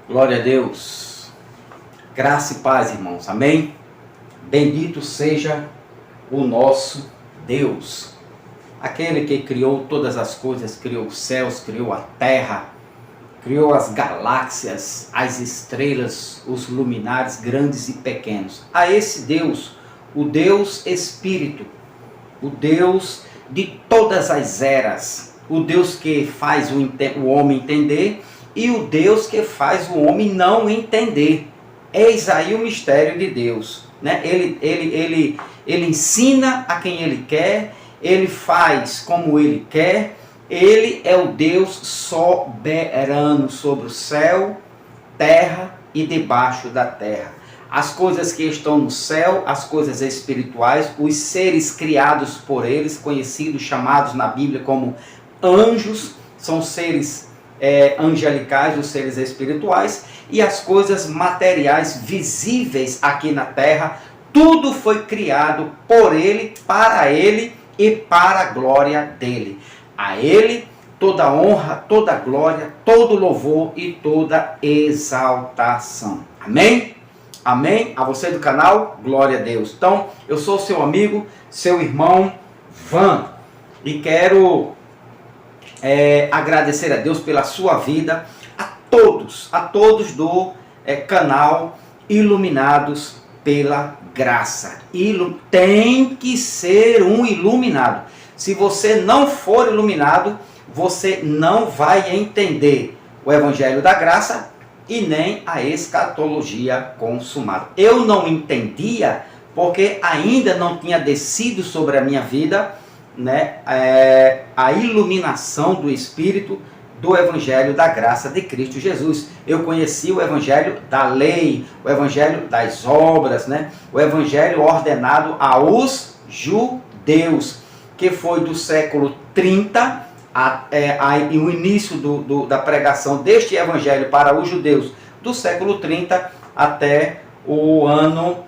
Glória a Deus. Graça e paz, irmãos. Amém? Bendito seja o nosso Deus. Aquele que criou todas as coisas, criou os céus, criou a terra, criou as galáxias, as estrelas, os luminares grandes e pequenos. A esse Deus, o Deus Espírito, o Deus de todas as eras, o Deus que faz o homem entender e o Deus que faz o homem não entender. Eis aí o mistério de Deus, né? Ele ensina a quem Ele quer, Ele faz como Ele quer. Ele é o Deus soberano sobre o céu, terra e debaixo da terra. As coisas que estão no céu, as coisas espirituais, os seres criados por eles, conhecidos, chamados na Bíblia como anjos, são seres angelicais, os seres espirituais, e as coisas materiais visíveis aqui na terra, tudo foi criado por Ele, para Ele e para a glória dEle. A Ele toda honra, toda glória, todo louvor e toda exaltação. Amém? Amém? A você do canal, glória a Deus. Então, eu sou seu amigo, seu irmão Van, e quero agradecer a Deus pela sua vida, a todos do canal Iluminados pela Graça. Tem que ser um iluminado. Se você não for iluminado, você não vai entender o Evangelho da Graça e nem a escatologia consumada. Eu não entendia porque ainda não tinha descido sobre a minha vida, né, a iluminação do Espírito do Evangelho da Graça de Cristo Jesus. Eu conheci o Evangelho da lei, o Evangelho das obras, né, o Evangelho ordenado aos judeus, que foi do século 30, o início da pregação deste Evangelho para os judeus, do século 30 até o ano...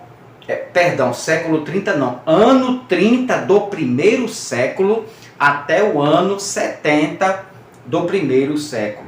século 30 não, ano 30 do primeiro século até o ano 70 do primeiro século.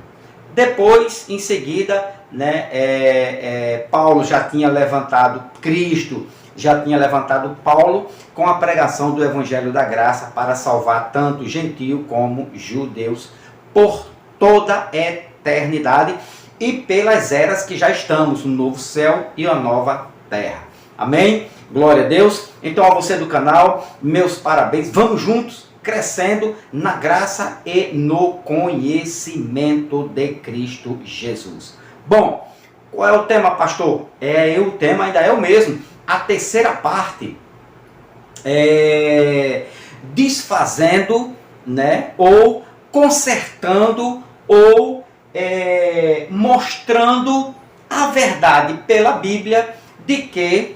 Depois, em seguida, né, Paulo já tinha levantado, Cristo já tinha levantado Paulo com a pregação do Evangelho da Graça para salvar tanto gentio como judeus por toda a eternidade e pelas eras que já estamos, no novo céu e a nova terra. Amém? Glória a Deus. Então, a você do canal, meus parabéns. Vamos juntos, crescendo na graça e no conhecimento de Cristo Jesus. Bom, qual é o tema, pastor? O tema ainda é o mesmo. A terceira parte, desfazendo, né, ou consertando, ou mostrando a verdade pela Bíblia de que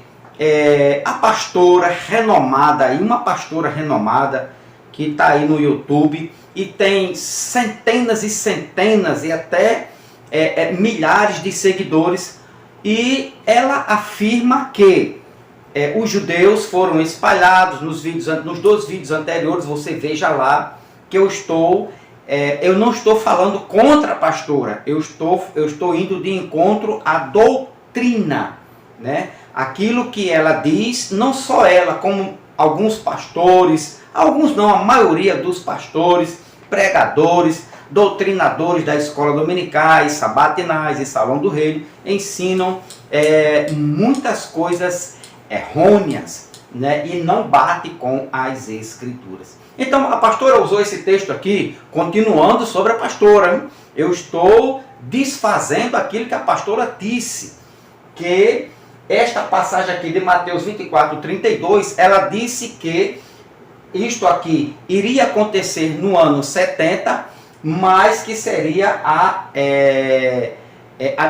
a pastora renomada, uma pastora renomada que está aí no YouTube e tem centenas e centenas e até milhares de seguidores, e ela afirma que os judeus foram espalhados nos 2 vídeos anteriores. Você veja lá que eu não estou falando contra a pastora, eu estou indo de encontro à doutrina, né? Aquilo que ela diz, não só ela, como alguns pastores, alguns não, a maioria dos pastores, pregadores, doutrinadores da escola dominicais, sabatinais e salão do reino, ensinam muitas coisas errôneas, né? E não bate com as escrituras. Então a pastora usou esse texto aqui, continuando sobre a pastora, hein? Eu estou desfazendo aquilo que a pastora disse, que esta passagem aqui de Mateus 24, 32, ela disse que isto aqui iria acontecer no ano 70, mas que seria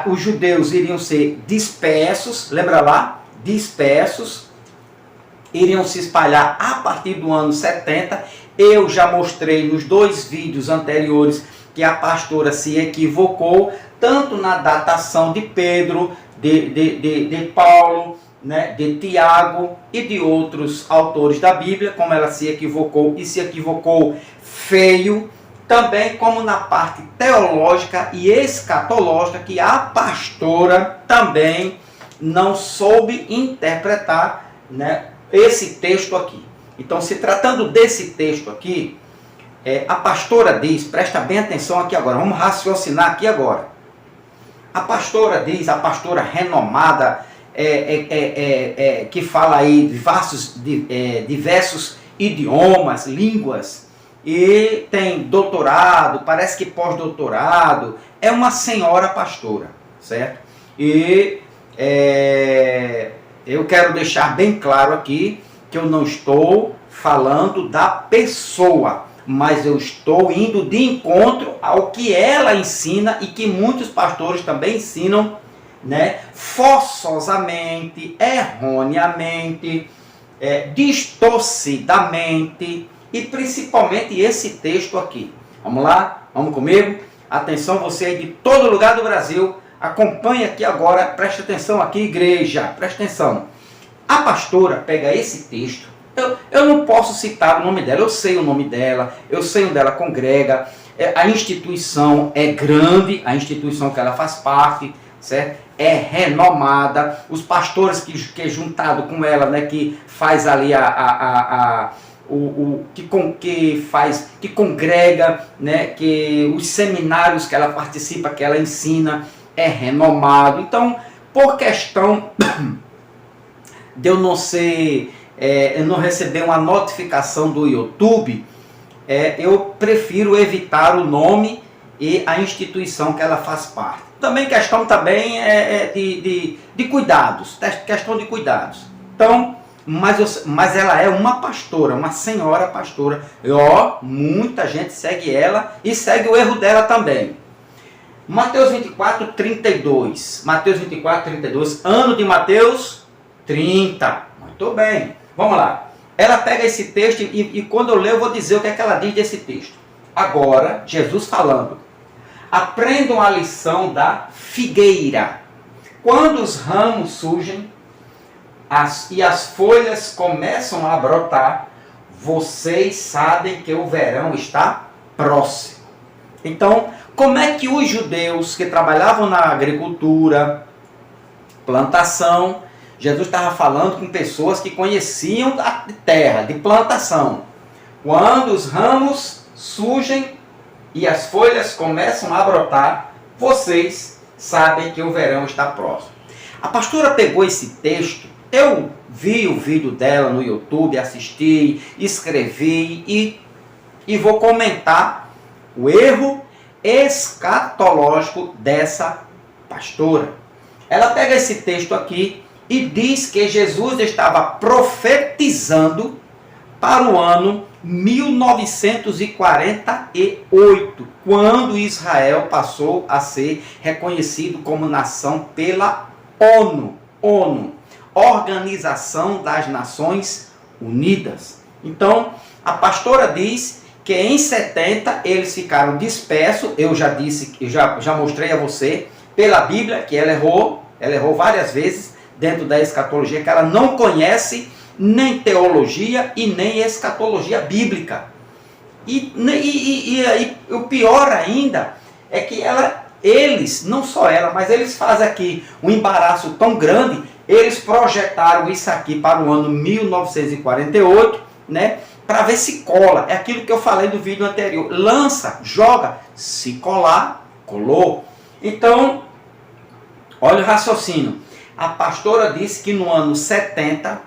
os judeus iriam ser dispersos, lembra lá? Dispersos, iriam se espalhar a partir do ano 70. Eu já mostrei nos 2 vídeos anteriores que a pastora se equivocou, tanto na datação de Pedro, de Paulo, né, de Tiago e de outros autores da Bíblia, como ela se equivocou, e se equivocou feio, também como na parte teológica e escatológica, que a pastora também não soube interpretar, né, esse texto aqui. Então, se tratando desse texto aqui, a pastora diz, presta bem atenção aqui agora, vamos raciocinar aqui agora. A pastora diz, a pastora renomada, que fala aí diversos idiomas, línguas, e tem doutorado, parece que pós-doutorado, é uma senhora pastora, certo? E eu quero deixar bem claro aqui que eu não estou falando da pessoa, mas eu estou indo de encontro ao que ela ensina e que muitos pastores também ensinam, né? Forçosamente, erroneamente, distorcidamente, e principalmente esse texto aqui. Vamos lá? Vamos comigo? Atenção, você aí de todo lugar do Brasil, acompanhe aqui agora, preste atenção aqui, igreja, preste atenção. A pastora pega esse texto, eu não posso citar o nome dela, eu sei o nome dela, eu sei onde ela congrega, a instituição é grande, a instituição que ela faz parte, certo? É renomada, os pastores que juntado com ela, né, que faz ali que congrega, né, que os seminários que ela participa, que ela ensina, é renomado. Então, por questão de eu não receber uma notificação do YouTube, eu prefiro evitar o nome e a instituição que ela faz parte. Também questão de cuidados, questão de cuidados. Então, mas ela é uma pastora, uma senhora pastora. E muita gente segue ela e segue o erro dela também. Mateus 24, 32. Mateus 24, 32. Ano de Mateus 30. Muito bem. Vamos lá. Ela pega esse texto e quando eu ler eu vou dizer o que é que ela diz desse texto. Agora, Jesus falando. Aprendam a lição da figueira. Quando os ramos surgem e as folhas começam a brotar, vocês sabem que o verão está próximo. Então, como é que os judeus que trabalhavam na agricultura, plantação, Jesus estava falando com pessoas que conheciam a terra, de plantação. Quando os ramos surgem e as folhas começam a brotar, vocês sabem que o verão está próximo. A pastora pegou esse texto, eu vi o vídeo dela no YouTube, assisti, escrevi e vou comentar o erro escatológico dessa pastora. Ela pega esse texto aqui e diz que Jesus estava profetizando para o ano 1948, quando Israel passou a ser reconhecido como nação pela ONU, Organização das Nações Unidas. Então, a pastora diz que em 70 eles ficaram dispersos. Eu já disse, já mostrei a você pela Bíblia que ela errou várias vezes dentro da escatologia, que ela não conhece nem teologia e nem escatologia bíblica. E o pior ainda é que eles, não só ela, mas eles fazem aqui um embaraço tão grande, eles projetaram isso aqui para o ano 1948, né? Para ver se cola. É aquilo que eu falei do vídeo anterior. Lança, joga, se colar, colou. Então, olha o raciocínio. A pastora disse que no ano 70,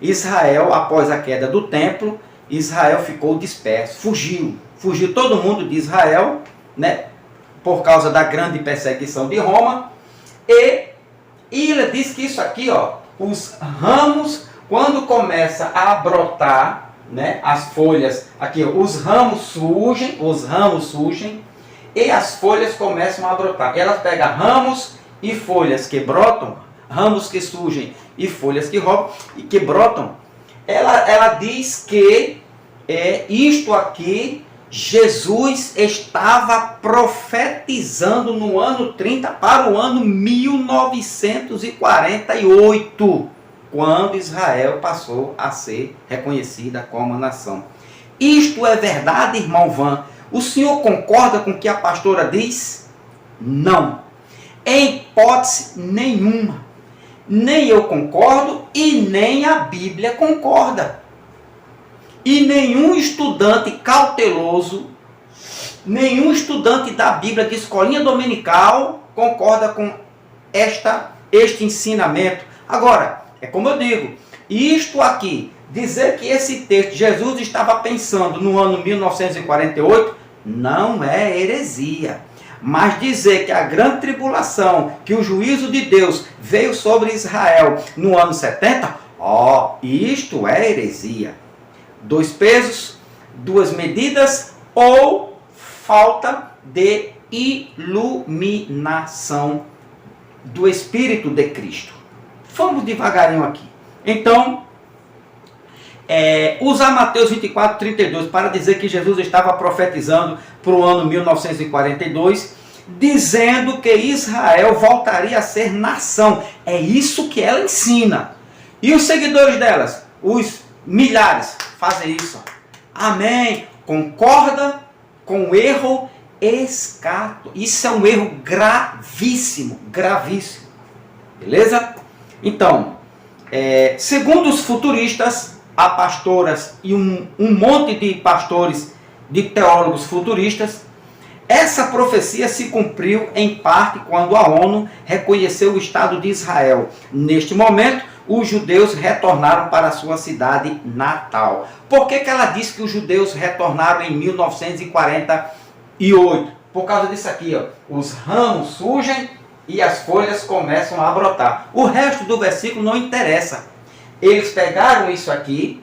Israel, após a queda do templo, Israel ficou disperso, fugiu todo mundo de Israel, né, por causa da grande perseguição de Roma, e ela diz que isso aqui, os ramos, quando começa a brotar, né, as folhas, aqui, os ramos surgem, e as folhas começam a brotar. Ela pega ramos e folhas que brotam, ramos que surgem e folhas que brotam. Ela diz que isto aqui, Jesus estava profetizando no ano 30 para o ano 1948, quando Israel passou a ser reconhecida como nação. Isto é verdade, irmão Van? O senhor concorda com o que a pastora diz? Não. Em hipótese nenhuma. Nem eu concordo e nem a Bíblia concorda. E nenhum estudante cauteloso, nenhum estudante da Bíblia de escolinha dominical concorda com este ensinamento. Agora, é como eu digo, isto aqui, dizer que esse texto Jesus estava pensando no ano 1948, não é heresia. Mas dizer que a grande tribulação, que o juízo de Deus veio sobre Israel no ano 70, isto é heresia. 2 pesos, 2 medidas ou falta de iluminação do Espírito de Cristo. Vamos devagarinho aqui. Então, usar Mateus 24, 32 para dizer que Jesus estava profetizando para o ano 1942, dizendo que Israel voltaria a ser nação. É isso que ela ensina. E os seguidores delas, os milhares, fazem isso. Amém. Concorda com o erro escato. Isso é um erro gravíssimo, gravíssimo. Beleza? Então, segundo os futuristas, há pastoras e um monte de pastores, de teólogos futuristas, essa profecia se cumpriu em parte quando a ONU reconheceu o Estado de Israel. Neste momento, os judeus retornaram para a sua cidade natal. Por que ela disse que os judeus retornaram em 1948? Por causa disso aqui, os ramos surgem e as folhas começam a brotar. O resto do versículo não interessa. Eles pegaram isso aqui,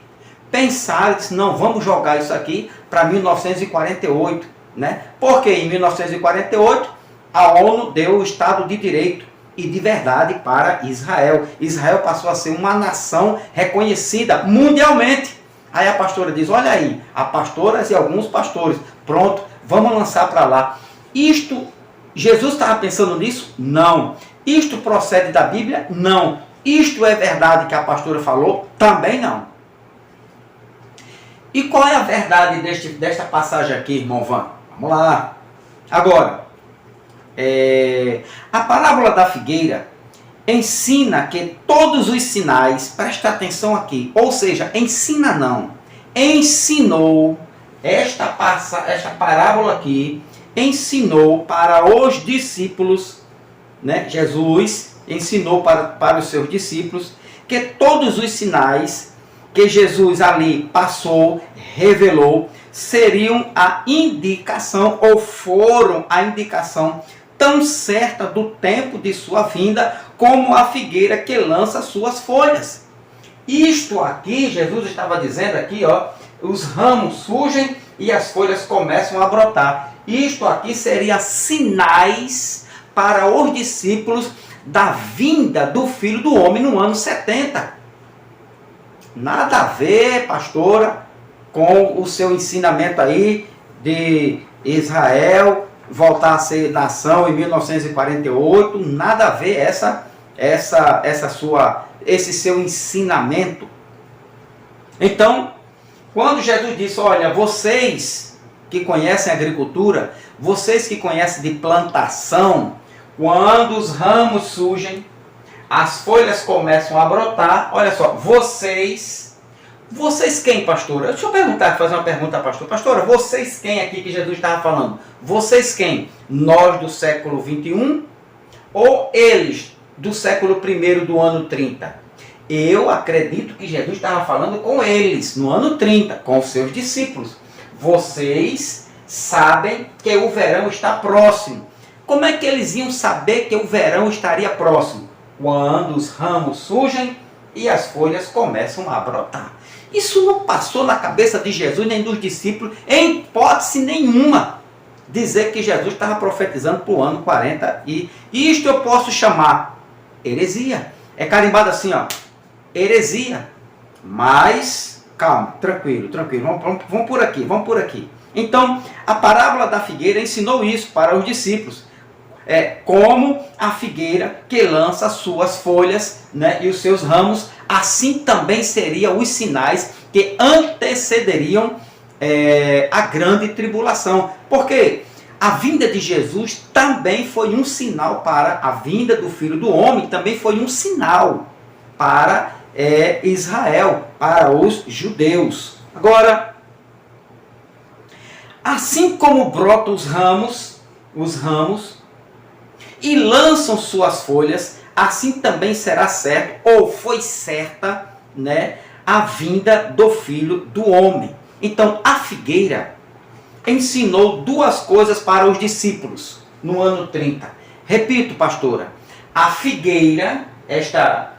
pensaram, disseram, não, vamos jogar isso aqui para 1948, né? Porque em 1948 a ONU deu o Estado de Direito e de verdade para Israel. Israel passou a ser uma nação reconhecida mundialmente. Aí a pastora diz, olha aí, há pastoras e alguns pastores, pronto, vamos lançar para lá. Isto, Jesus estava pensando nisso? Não. Isto procede da Bíblia? Não. Isto é verdade que a pastora falou? Também não. E qual é a verdade desta passagem aqui, irmão Van? Vamos lá. Agora, a parábola da figueira ensina que todos os sinais, presta atenção aqui, ou seja, ensina não, ensinou, esta parábola aqui, ensinou para os discípulos, né? Jesus ensinou para os seus discípulos que todos os sinais que Jesus ali passou, revelou, seriam a indicação, ou foram a indicação tão certa do tempo de sua vinda, como a figueira que lança suas folhas. Isto aqui, Jesus estava dizendo aqui, os ramos surgem e as folhas começam a brotar. Isto aqui seria sinais para os discípulos da vinda do Filho do Homem no ano 70. Nada a ver, pastora, com o seu ensinamento aí de Israel voltar a ser nação em 1948, nada a ver esse seu ensinamento. Então, quando Jesus disse, olha, vocês que conhecem agricultura, vocês que conhecem de plantação, quando os ramos surgem, as folhas começam a brotar, olha só, vocês quem, pastora? Deixa eu fazer uma pergunta à pastora. Pastora, vocês quem aqui que Jesus estava falando? Vocês quem? Nós do século 21 ou eles do século 1 do ano 30? Eu acredito que Jesus estava falando com eles no ano 30, com os seus discípulos. Vocês sabem que o verão está próximo. Como é que eles iam saber que o verão estaria próximo? Quando os ramos surgem e as folhas começam a brotar. Isso não passou na cabeça de Jesus nem dos discípulos, em hipótese nenhuma, dizer que Jesus estava profetizando para o ano 40. E isto eu posso chamar heresia. É carimbado assim, heresia. Mas, calma, tranquilo. Vamos por aqui. Então, a parábola da figueira ensinou isso para os discípulos. Como a figueira que lança suas folhas, né, e os seus ramos, assim também seriam os sinais que antecederiam a grande tribulação. Por quê? A vinda de Jesus também foi um sinal para a vinda do Filho do Homem, também foi um sinal para Israel, para os judeus. Agora, assim como brotam os ramos, e lançam suas folhas, assim também será certo, ou foi certa, né, a vinda do Filho do Homem. Então, a figueira ensinou duas coisas para os discípulos no ano 30. Repito, pastora, a figueira, esta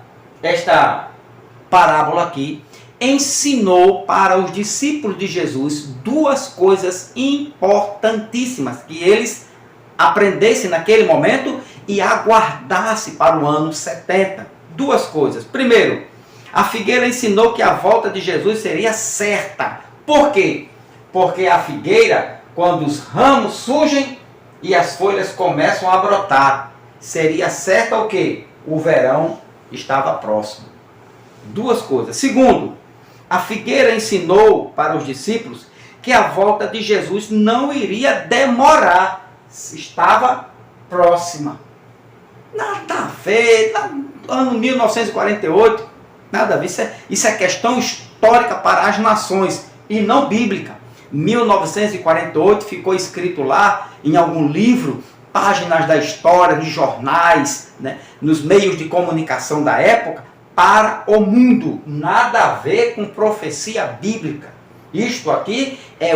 parábola aqui, ensinou para os discípulos de Jesus duas coisas importantíssimas que eles aprendessem naquele momento e aguardassem para o ano 70. Duas coisas. Primeiro, a figueira ensinou que a volta de Jesus seria certa. Por quê? Porque a figueira, quando os ramos surgem e as folhas começam a brotar, seria certa o quê? O verão estava próximo. Duas coisas. Segundo, a figueira ensinou para os discípulos que a volta de Jesus não iria demorar, estava próxima. Nada a ver, ano 1948, nada a ver, isso é questão histórica para as nações e não bíblica. 1948 ficou escrito lá em algum livro, páginas da história, nos jornais, né, nos meios de comunicação da época, para o mundo. Nada a ver com profecia bíblica. Isto aqui é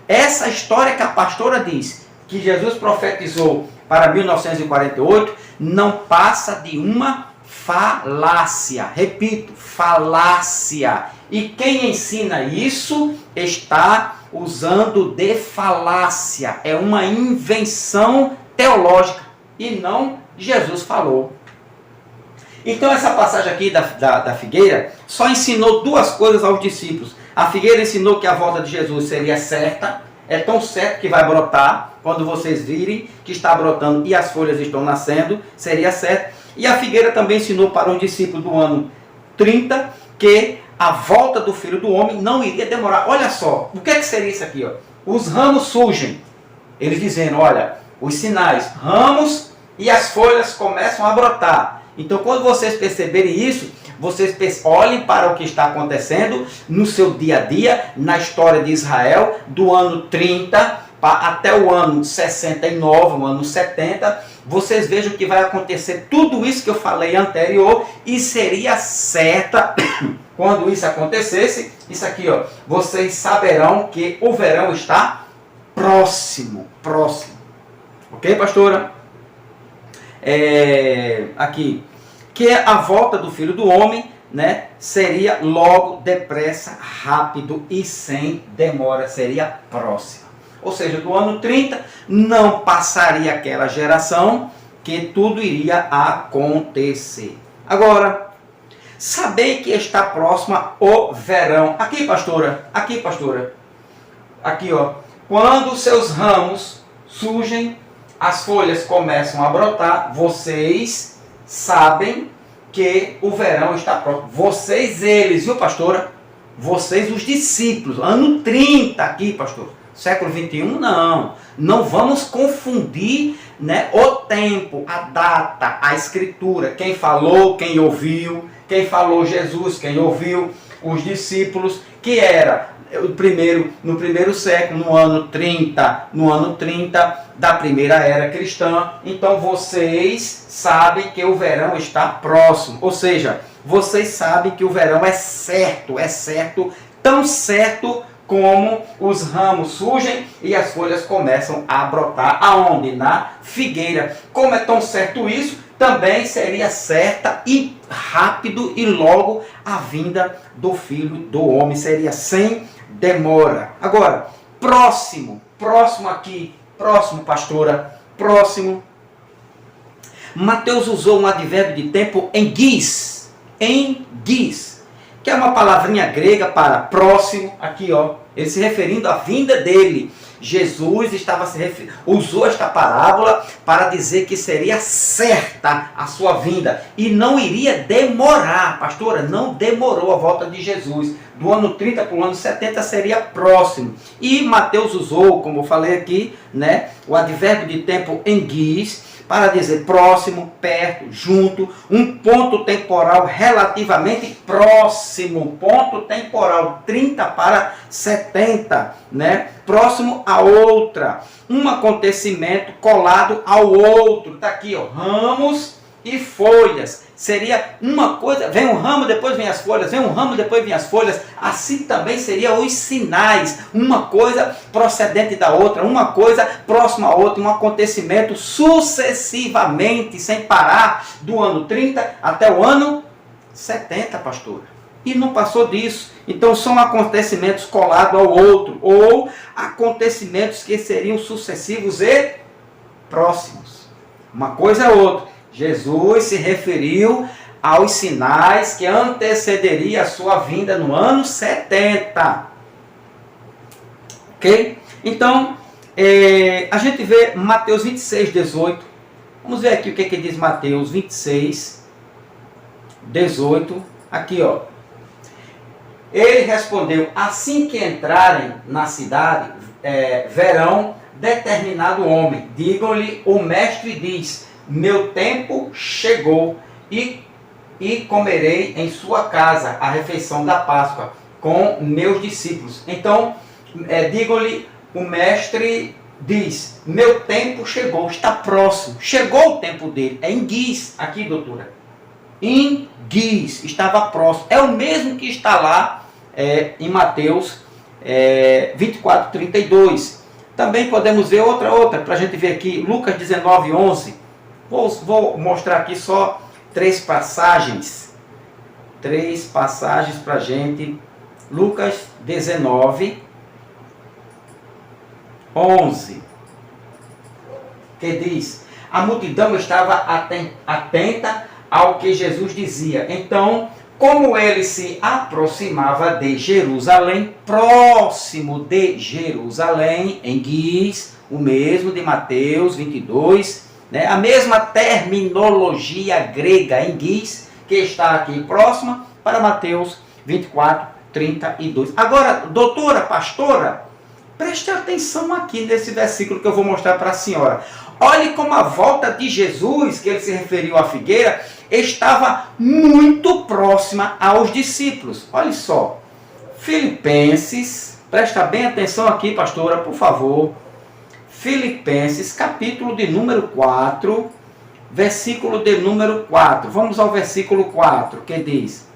essa história que a pastora diz, que Jesus profetizou para 1948, não passa de uma falácia. Repito, falácia. E quem ensina isso está usando de falácia. É uma invenção teológica. E não Jesus falou. Então essa passagem aqui da figueira só ensinou duas coisas aos discípulos. A figueira ensinou que a volta de Jesus seria certa. É tão certo que vai brotar. Quando vocês virem que está brotando e as folhas estão nascendo, seria certo. E a figueira também ensinou para os discípulos do ano 30 que a volta do Filho do Homem não iria demorar. Olha só, o que seria isso aqui? Ó? Os ramos surgem. Eles dizendo, olha, os sinais, ramos e as folhas começam a brotar. Então, quando vocês perceberem isso, vocês olhem para o que está acontecendo no seu dia a dia, na história de Israel, do ano 30 até o ano 69, o ano 70, vocês vejam que vai acontecer tudo isso que eu falei anterior, e seria certa, quando isso acontecesse, isso aqui, ó, vocês saberão que o verão está próximo. Ok, pastora? Aqui, que a volta do Filho do Homem, né, seria logo, depressa, rápido e sem demora, seria próxima. Ou seja, do ano 30 não passaria aquela geração que tudo iria acontecer. Agora, sabei que está próxima o verão. Aqui, pastora. Aqui, ó. Quando os seus ramos surgem, as folhas começam a brotar, vocês sabem que o verão está próximo. Vocês, eles, viu, pastora? Vocês, os discípulos. Ano 30 aqui, pastor. Século 21, não. Não vamos confundir, né, o tempo, a data, a escritura. Quem falou, quem ouviu. Quem falou, Jesus. Quem ouviu, os discípulos. Que era no primeiro século, no ano 30 da primeira era cristã. Então vocês sabem que o verão está próximo. Ou seja, vocês sabem que o verão é certo, tão certo como os ramos surgem e as folhas começam a brotar. Aonde? Na figueira. Como é tão certo isso, também seria certa e rápido e logo a vinda do Filho do Homem. Seria sem demora. Agora, próximo aqui, pastora, próximo. Mateus usou um advérbio de tempo em guis, que é uma palavrinha grega para próximo, aqui ó, ele se referindo à vinda dele. Jesus usou esta parábola para dizer que seria certa a sua vinda e não iria demorar. Pastora, não demorou a volta de Jesus. do ano 30 para o ano 70 seria próximo. E Mateus usou, como eu falei aqui, né, o advérbio de tempo enguis, para dizer próximo, perto, junto, um ponto temporal relativamente próximo, ponto temporal 30 para 70, né? Próximo a outra, um acontecimento colado ao outro. Está aqui, ó, ramos e folhas. Seria uma coisa, vem um ramo, depois vem as folhas, vem um ramo, depois vem as folhas. Assim também seriam os sinais, uma coisa procedente da outra, uma coisa próxima a outra, um acontecimento sucessivamente, sem parar, do ano 30 até o ano 70, pastor. E não passou disso. Então são acontecimentos colados ao outro, ou acontecimentos que seriam sucessivos e próximos. Uma coisa é outra. Jesus se referiu aos sinais que antecederia a sua vinda no ano 70. Ok? Então, a gente vê Mateus 26, 18. Vamos ver aqui o que diz Mateus 26, 18. Aqui, ó. Ele respondeu: assim que entrarem na cidade, verão determinado homem. Digam-lhe, o mestre diz: meu tempo chegou e comerei em sua casa a refeição da Páscoa com meus discípulos. Então, digam-lhe, o mestre diz: meu tempo chegou, está próximo, chegou o tempo dele. É enguis aqui, doutora. Enguis, estava próximo. É o mesmo que está lá em Mateus 24, 32. Também podemos ver outra, para a gente ver aqui, Lucas 19, 11. Vou mostrar aqui só três passagens para a gente. Lucas 19, 11, que diz: a multidão estava atenta ao que Jesus dizia. Então, como ele se aproximava de Jerusalém, próximo de Jerusalém, enguis, o mesmo de Mateus 22, né? A mesma terminologia grega enguis, que está aqui próxima para Mateus 24, 32. Agora, doutora, pastora, preste atenção aqui nesse versículo que eu vou mostrar para a senhora. Olhe como a volta de Jesus, que ele se referiu à figueira, estava muito próxima aos discípulos. Olha só, Filipenses, presta bem atenção aqui, pastora, por favor. Filipenses, capítulo de número 4, versículo de número 4. Vamos ao versículo 4, que diz: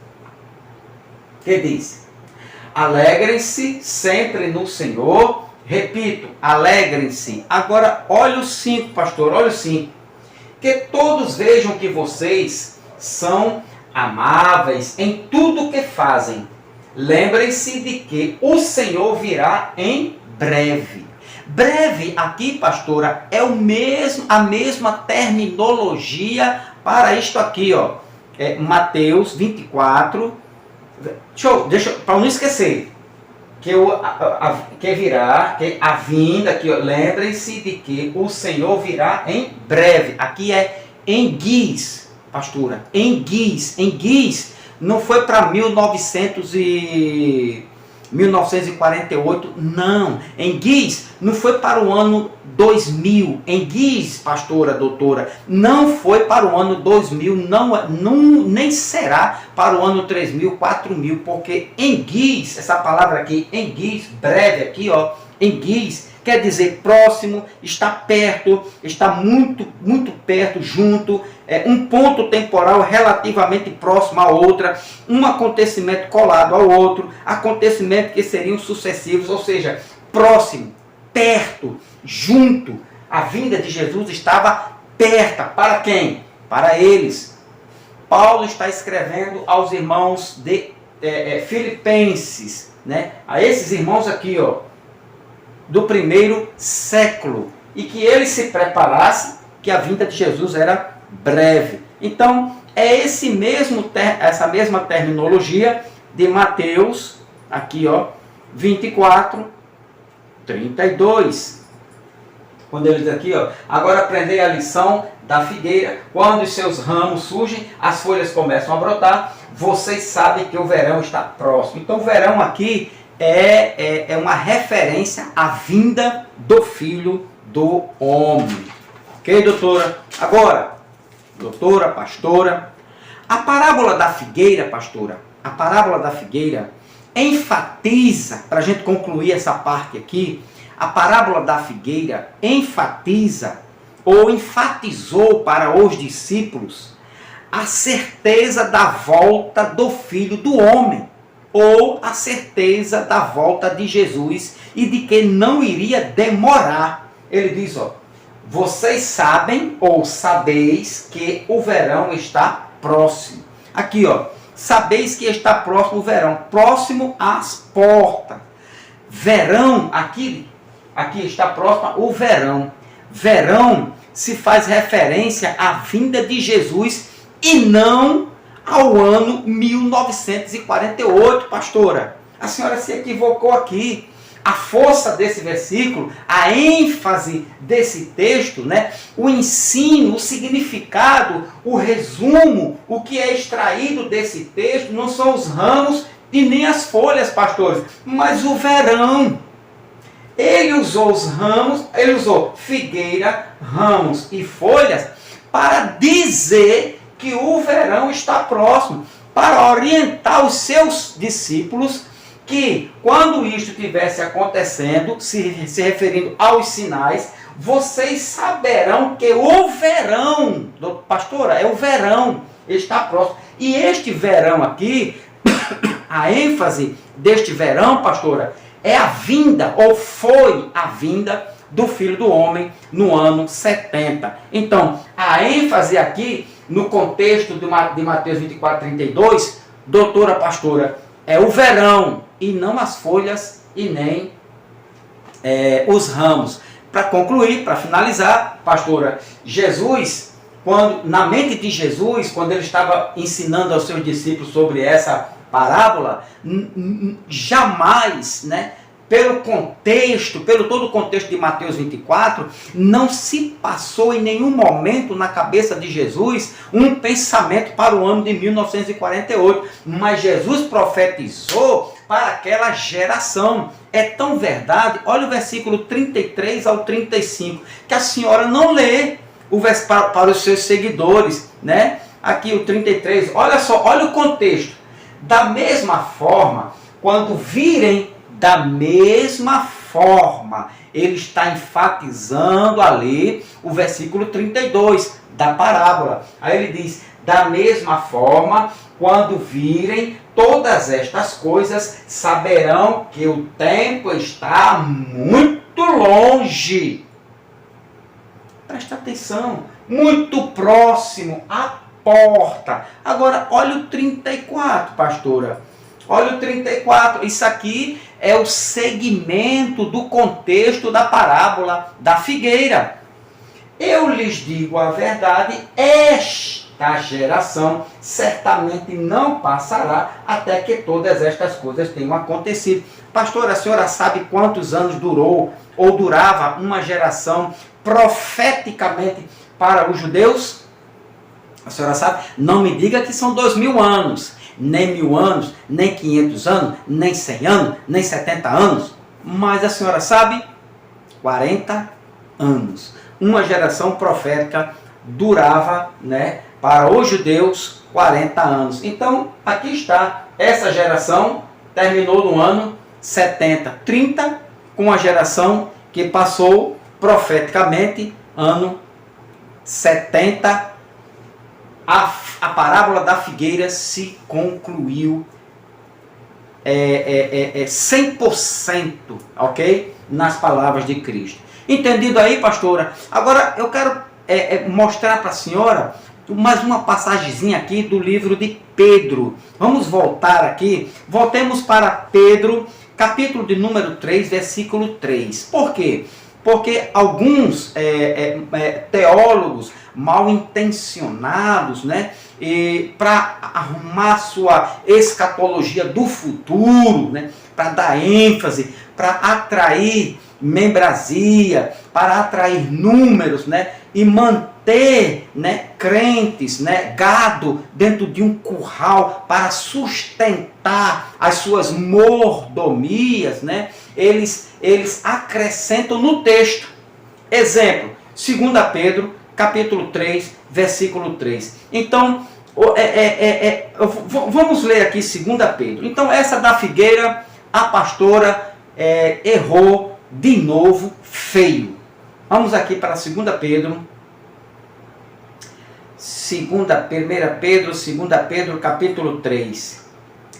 alegrem-se sempre no Senhor. Repito, alegrem-se. Agora, olha o 5, pastor, olha o 5. Que todos vejam que vocês são amáveis em tudo o que fazem. Lembrem-se de que o Senhor virá em breve. Breve aqui, pastora, é a mesma terminologia para isto aqui, ó. Mateus 24. Para não esquecer, que virá, que a vinda, que lembrem-se de que o Senhor virá em breve. Aqui é enguis, pastora, enguis. Enguis não foi para 1948, não. Enguis não foi para o ano 2000. Enguis, pastora, doutora, não foi para o ano 2000, nem será para o ano 3000, 4000, porque enguis, essa palavra aqui, enguis, breve aqui, ó, enguis, quer dizer próximo, está perto, está muito, muito perto, junto, um ponto temporal relativamente próximo a outra, um acontecimento colado ao outro, acontecimentos que seriam sucessivos, ou seja, próximo, perto, junto. A vinda de Jesus estava perto. Para quem? Para eles. Paulo está escrevendo aos irmãos de Filipenses, né? A esses irmãos aqui, ó, do primeiro século, e que eles se preparassem, que a vinda de Jesus era breve. Então, é essa mesma terminologia de Mateus, aqui, ó, 24, 32. Quando ele diz aqui, ó, agora aprendei a lição da figueira, quando os seus ramos surgem, as folhas começam a brotar, vocês sabem que o verão está próximo. Então o verão aqui é uma referência à vinda do Filho do Homem. Ok, doutora? Agora, doutora, pastora, a parábola da figueira, pastora, a parábola da figueira enfatiza, para a gente concluir essa parte aqui, a parábola da figueira enfatiza ou enfatizou para os discípulos a certeza da volta do Filho do Homem, ou a certeza da volta de Jesus e de que não iria demorar. Ele diz, ó, vocês sabem ou sabeis que o verão está próximo. Aqui, ó, sabeis que está próximo o verão, próximo às portas. Verão, aqui está próximo o verão. Verão se faz referência à vinda de Jesus e não ao ano 1948, pastora. A senhora se equivocou aqui. A força desse versículo, a ênfase desse texto, né? O ensino, o significado, o resumo, o que é extraído desse texto não são os ramos e nem as folhas, pastores, mas o verão. Ele usou os ramos, ele usou figueira, ramos e folhas para dizer que o verão está próximo, para orientar os seus discípulos que quando isto estivesse acontecendo, se referindo aos sinais, vocês saberão que o verão, pastora, é o verão, está próximo. E este verão aqui, a ênfase deste verão, pastora, é a vinda, ou foi a vinda do Filho do Homem no ano 70. Então, a ênfase aqui, no contexto de Mateus 24, 32, doutora pastora, é o verão, e não as folhas e nem os ramos. Para concluir, para finalizar, pastora, Jesus, na mente de Jesus, quando ele estava ensinando aos seus discípulos sobre essa parábola, jamais, né, pelo todo o contexto de Mateus 24, não se passou em nenhum momento na cabeça de Jesus um pensamento para o ano de 1948, mas Jesus profetizou para aquela geração. É tão verdade, olha o versículo 33 ao 35, que a senhora não lê para os seus seguidores, né? Aqui o 33, olha só, olha o contexto. Da mesma forma, quando virem, da mesma forma, ele está enfatizando ali o versículo 32 da parábola. Aí ele diz, da mesma forma, quando virem todas estas coisas, saberão que o tempo está muito longe. Presta atenção, muito próximo à porta. Agora, olha o 34, pastora. Olha o 34, isso aqui é o segmento do contexto da parábola da figueira. Eu lhes digo a verdade, esta geração certamente não passará até que todas estas coisas tenham acontecido. Pastora, a senhora sabe quantos anos durou ou durava uma geração profeticamente para os judeus? A senhora sabe? Não me diga que são 2000 anos, nem 1000 anos, nem 500 anos, nem 100 anos, nem 70 anos. Mas a senhora sabe? 40 anos. Uma geração profética durava, né, para os judeus 40 anos. Então, aqui está. Essa geração terminou no ano 70. 30 com a geração que passou profeticamente ano 70. A parábola da figueira se concluiu 100%, ok? Nas palavras de Cristo. Entendido aí, pastora? Agora eu quero mostrar para a senhora mais uma passagemzinha aqui do livro de Pedro. Vamos voltar aqui. Voltemos para Pedro, capítulo de número 3, versículo 3. Por quê? Porque alguns teólogos mal intencionados, né, para arrumar sua escatologia do futuro, né, para dar ênfase, para atrair membrazia, para atrair números, né? E manter, né, crentes, né, gado dentro de um curral para sustentar as suas mordomias, né? Eles acrescentam no texto. Exemplo, 2 Pedro, capítulo 3, versículo 3. Então, vamos ler aqui 2 Pedro. Então, essa da figueira, a pastora errou de novo feio. Vamos aqui para 2 Pedro. 1 Pedro, capítulo 3,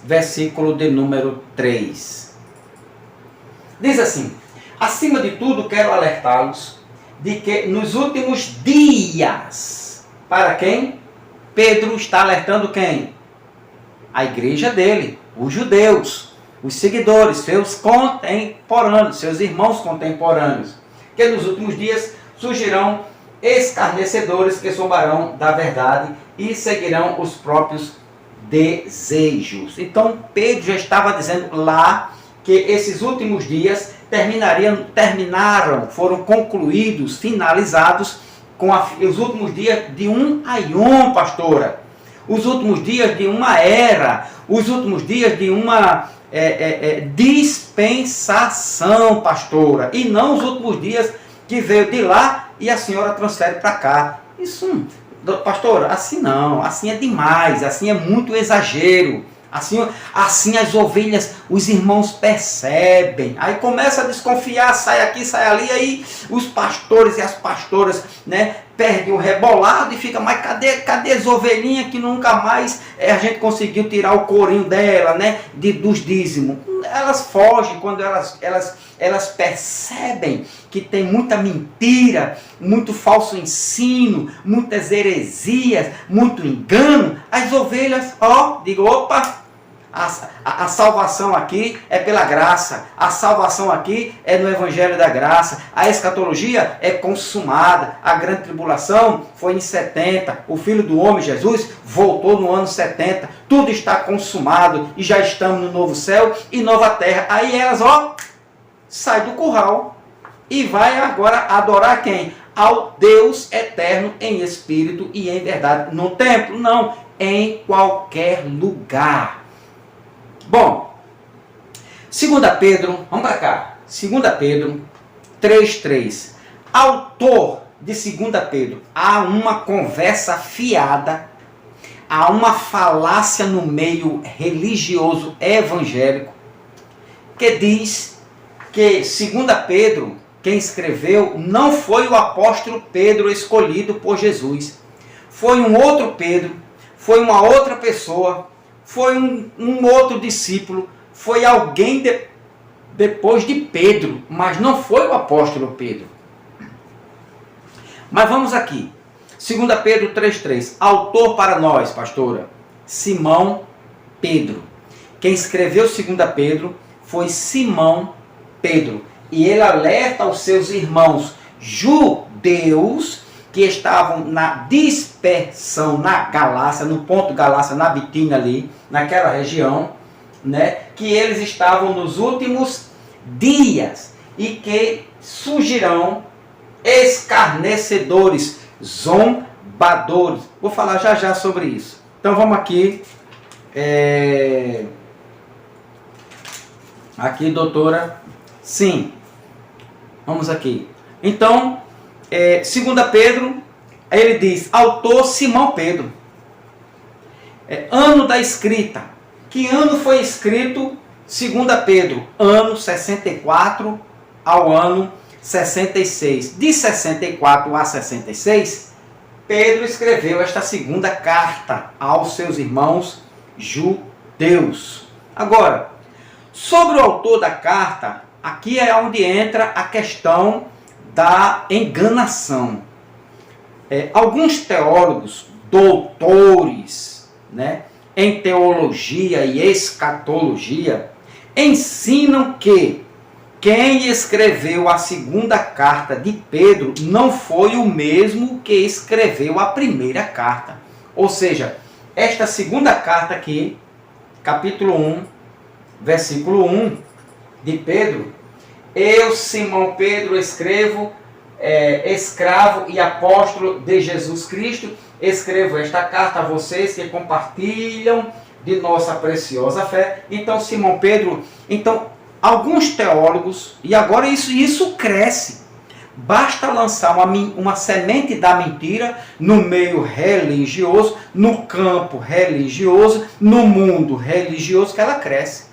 versículo de número 3. Diz assim: acima de tudo quero alertá-los de que nos últimos dias, para quem? Pedro está alertando quem? A igreja dele, os judeus, os seguidores, seus contemporâneos, seus irmãos contemporâneos, que nos últimos dias surgirão escarnecedores que zombarão da verdade e seguirão os próprios desejos. Então Pedro já estava dizendo lá que esses últimos dias foram concluídos, finalizados com os últimos dias de um aion, pastora. Os últimos dias de uma era, os últimos dias de uma dispensação, pastora. E não os últimos dias que veio de lá e a senhora transfere para cá. Isso, pastora, assim não, assim é demais, assim é muito exagero. Assim as ovelhas, os irmãos percebem. Aí começa a desconfiar, sai aqui, sai ali, aí os pastores e as pastoras, né, perdem o rebolado e fica, mas cadê as ovelhinhas que nunca mais a gente conseguiu tirar o corinho dela, né, dos dízimos? Elas fogem quando elas percebem que tem muita mentira, muito falso ensino, muitas heresias, muito engano. As ovelhas, digo, opa, a salvação aqui é pela graça, a salvação aqui é no Evangelho da Graça, a escatologia é consumada, a grande tribulação foi em 70, o Filho do Homem, Jesus, voltou no ano 70, tudo está consumado e já estamos no novo céu e nova terra. Aí elas, sai do curral e vai agora adorar quem? Ao Deus eterno em espírito e em verdade. No templo? Não, em qualquer lugar. Bom, 2 Pedro, vamos para cá, 2 Pedro 3,3. Autor de 2 Pedro, há uma conversa fiada, há uma falácia no meio religioso evangélico, que diz que 2 Pedro, quem escreveu, não foi o apóstolo Pedro escolhido por Jesus. Foi um outro Pedro, foi uma outra pessoa, foi um outro discípulo, foi alguém depois de Pedro, mas não foi o apóstolo Pedro. Mas vamos aqui, 2 Pedro 3,3, autor para nós, pastora, Simão Pedro. Quem escreveu 2 Pedro foi Simão Pedro. E ele alerta aos seus irmãos judeus que estavam na dispersão na Galácia, no ponto Galácia, na Bitínia ali, naquela região, né, que eles estavam nos últimos dias e que surgirão escarnecedores, zombadores. Vou falar já sobre isso. Então vamos aqui. Aqui, doutora. Sim. Vamos aqui. Então, 2 Pedro, ele diz, autor Simão Pedro. Ano da escrita. Que ano foi escrito 2 Pedro? Ano 64 ao ano 66. De 64 a 66, Pedro escreveu esta segunda carta aos seus irmãos judeus. Agora, sobre o autor da carta, aqui é onde entra a questão da enganação. Alguns teólogos, doutores, né, em teologia e escatologia, ensinam que quem escreveu a segunda carta de Pedro não foi o mesmo que escreveu a primeira carta. Ou seja, esta segunda carta aqui, capítulo 1, versículo 1 de Pedro, Eu, Simão Pedro, escrevo, escravo e apóstolo de Jesus Cristo, escrevo esta carta a vocês que compartilham de nossa preciosa fé. Então, Simão Pedro, alguns teólogos, e agora isso cresce, basta lançar uma semente da mentira no meio religioso, no campo religioso, no mundo religioso, que ela cresce.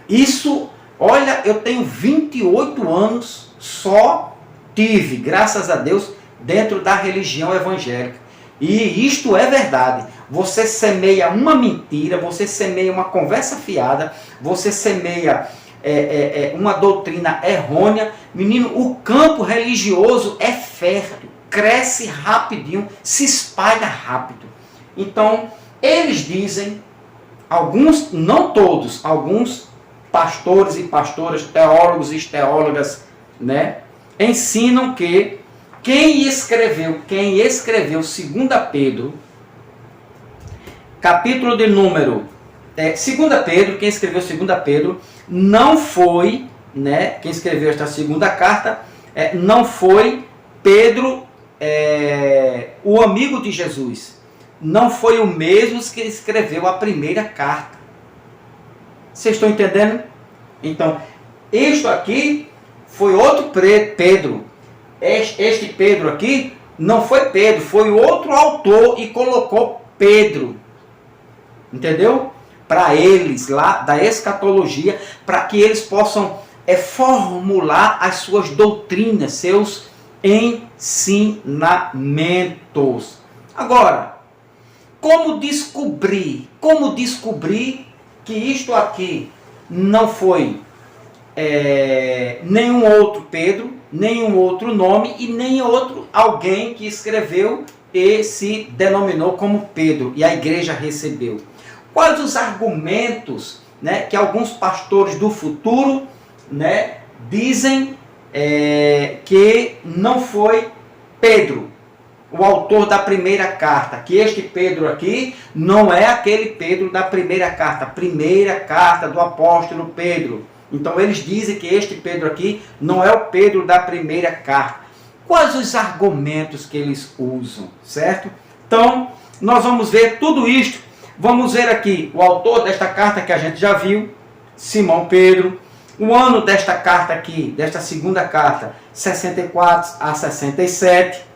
Isso, olha, eu tenho 28 anos, só tive, graças a Deus, dentro da religião evangélica. E isto é verdade. Você semeia uma mentira, você semeia uma conversa fiada, você semeia uma doutrina errônea. Menino, o campo religioso é fértil, cresce rapidinho, se espalha rápido. Então, eles dizem, alguns, não todos, alguns pastores e pastoras, teólogos e teólogas, né, ensinam que quem escreveu 2 Pedro, capítulo de número 2 Pedro, quem escreveu 2 Pedro, não foi, né, quem escreveu esta segunda carta, não foi Pedro, o amigo de Jesus. Não foi o mesmo que escreveu a primeira carta. Vocês estão entendendo? Então, isto aqui foi outro Pedro. Este Pedro aqui não foi Pedro, foi outro autor e colocou Pedro. Entendeu? Para eles lá da escatologia, para que eles possam formular as suas doutrinas, seus ensinamentos. Agora, como descobrir que isto aqui não foi nenhum outro Pedro, nenhum outro nome e nem outro alguém que escreveu e se denominou como Pedro e a igreja recebeu? Quais os argumentos, né, que alguns pastores do futuro, né, dizem que não foi Pedro o autor da primeira carta, que este Pedro aqui não é aquele Pedro da primeira carta do apóstolo Pedro. Então eles dizem que este Pedro aqui não é o Pedro da primeira carta. Quais os argumentos que eles usam, certo? Então, nós vamos ver tudo isto. Vamos ver aqui o autor desta carta que a gente já viu, Simão Pedro. O ano desta carta aqui, desta segunda carta, 64 a 67.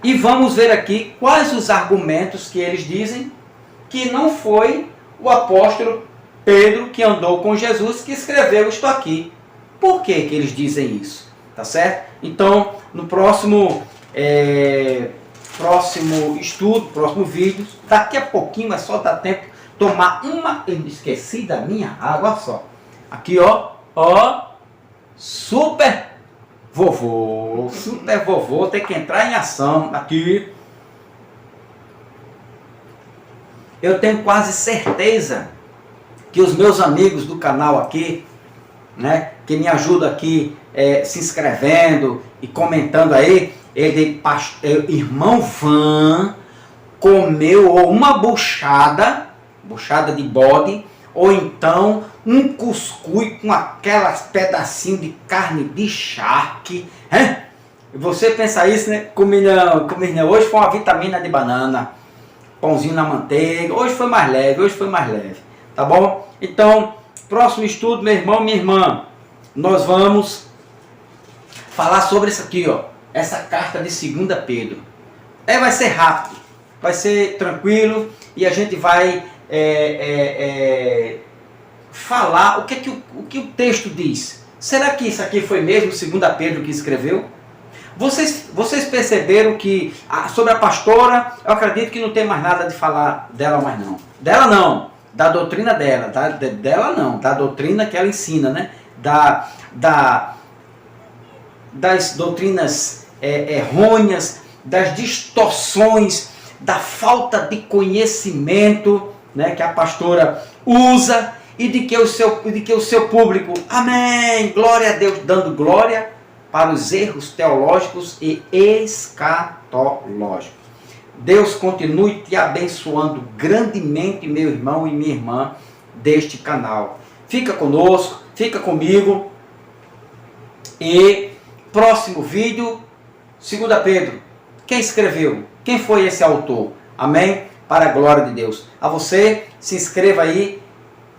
E vamos ver aqui quais os argumentos que eles dizem que não foi o apóstolo Pedro que andou com Jesus que escreveu isto aqui. Por que que eles dizem isso? Tá certo? Então, no próximo estudo, próximo vídeo, daqui a pouquinho, é só dar tempo tomar uma... Eu esqueci da minha água, só. Aqui, ó, super vovô, tem que entrar em ação aqui. Eu tenho quase certeza que os meus amigos do canal aqui, né, que me ajudam aqui se inscrevendo e comentando aí, irmão Van comeu uma buchada de bode, ou então um cuscuz com aquelas pedacinhos de carne de charque. Você pensa isso, né? Comilhão. Hoje foi uma vitamina de banana, pãozinho na manteiga. Hoje foi mais leve, tá bom? Então, próximo estudo, meu irmão, minha irmã, nós vamos falar sobre isso aqui, ó, essa carta de 2 Pedro. Vai ser rápido, vai ser tranquilo, e a gente vai falar o que o texto diz. Será que isso aqui foi mesmo 2 Pedro que escreveu? Vocês perceberam que sobre a pastora, eu acredito que não tem mais nada de falar dela mais não. Dela não, da doutrina dela, dela não, da doutrina que ela ensina, né? Das doutrinas errôneas, das distorções, da falta de conhecimento, né, que a pastora usa, e de que o seu público, amém, glória a Deus, dando glória para os erros teológicos e escatológicos. Deus continue te abençoando grandemente, meu irmão e minha irmã deste canal. Fica conosco, fica comigo. E próximo vídeo, 2 Pedro. Quem escreveu? Quem foi esse autor? Amém? Para a glória de Deus. A você, se inscreva aí,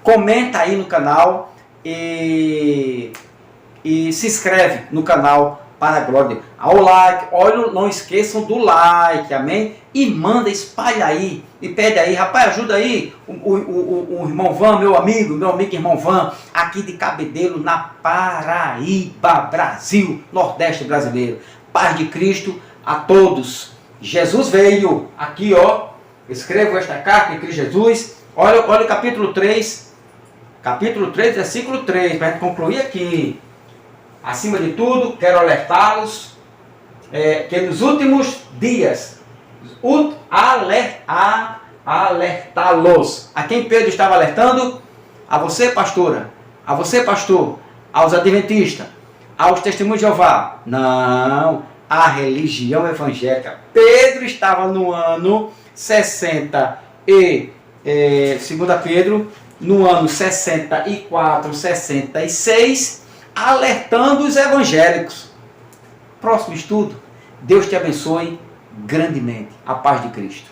comenta aí no canal e se inscreve no canal para a glória de Deus. Ao like, olha, não esqueçam do like, amém? E manda, espalha aí, e pede aí, rapaz, ajuda aí o irmão Van, meu amigo irmão Van, aqui de Cabedelo, na Paraíba, Brasil, Nordeste brasileiro. Paz de Cristo a todos. Jesus veio, aqui ó, escrevo esta carta em Cristo Jesus, olha o capítulo 3, versículo 3, para a gente concluir aqui. Acima de tudo, quero alertá-los que nos últimos dias, alertá-los. A quem Pedro estava alertando? A você, pastora, a você, pastor, aos adventistas, aos testemunhos de Jeová. Não, a religião evangélica. Pedro estava no ano 60 segundo Pedro, no ano 64, 66, alertando os evangélicos. Próximo estudo. Deus te abençoe grandemente. A paz de Cristo.